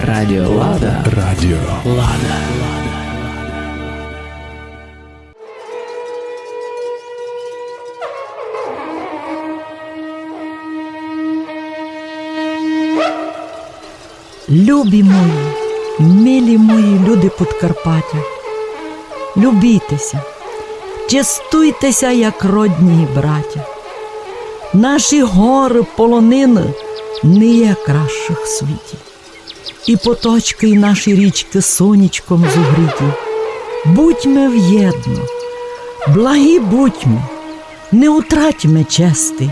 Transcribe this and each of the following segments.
Радіо Лада. Радіо Лада. Любі мої, милі мої люди Подкарпаття, любітеся, чистуйтеся, як родні браття. Наші гори, полонини не є кращих в світі. І поточки, і наші річки сонечком зугріті. Будьме в'єдно, благі будьме, не утратьме чести,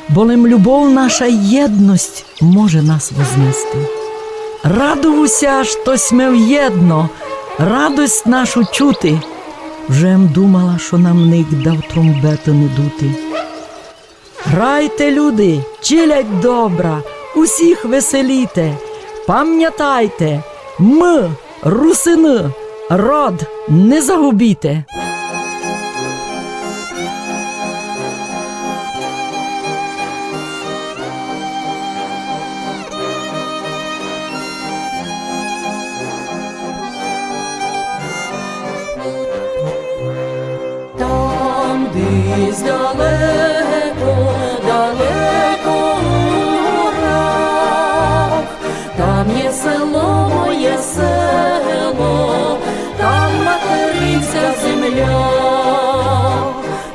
бо лим любов наша єдність може нас вознести. Радуюся, що сме в'єдно, радость нашу чути. Вже думала, що нам ник дав тромбети не дути. Грайте, люди, чилять добра, усіх веселіте. Пам'ятайте, ми, русини, род не загубіте. Там десь далеко, далеко урав, там є село, моє село, там материнська земля.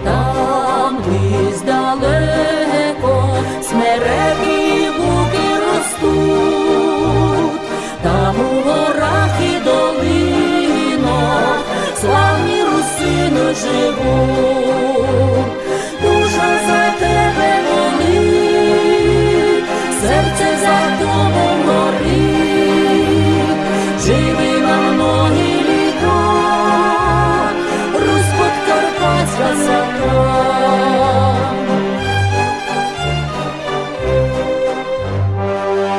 Там десь далеко смереки, луки ростуть, там у горах і долинах славні русини живуть. Душа за тебе болить, серце за тобою горить. Живи на многі літа, Русь Подкарпатська свята.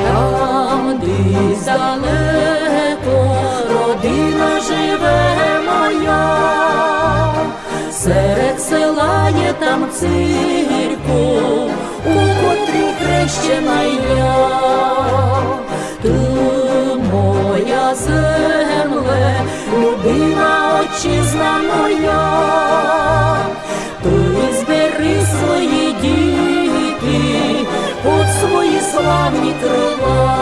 Там десь далеко родина живе моя, серед села є там церква, у котрій хрещена я. Ти моя земле, любима отчизна моя, ти збери свої діти під свої славні крила.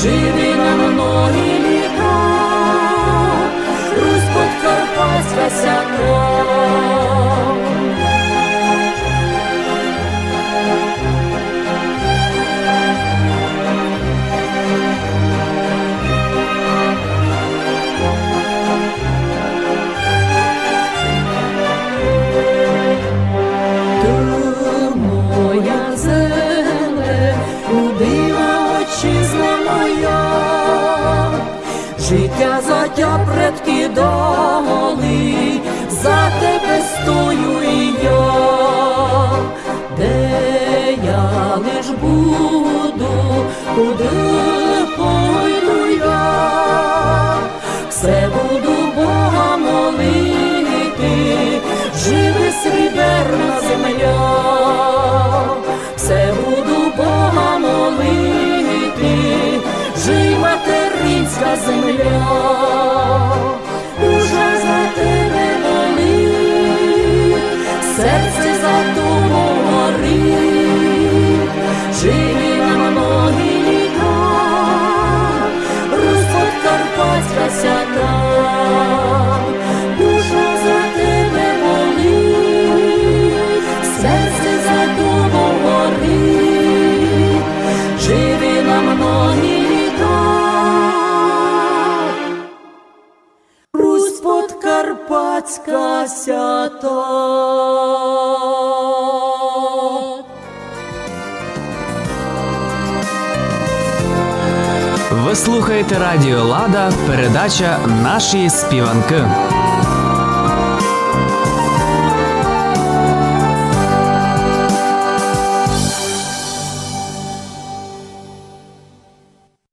Живи на многі літа, Русь Подкарпатська свята. Ти моя земле, любима отчизна моя, життя затя предки дали, за тебе стою і я. Де я лиш буду, куди пойду я, все буду Бога молити, живи сріберна земля. Все буду Бога молити, жий материнська земля. Душа за тебе болить, серце за тобою горить. Живи на многі літа, Русь Подкарпатська свята. Душа за тебе болить, серце за тобою горить. Живи на многі літа, Русь Подкарпатська свята. Ви слухаєте Радіо Лада, передача «Наші співанки».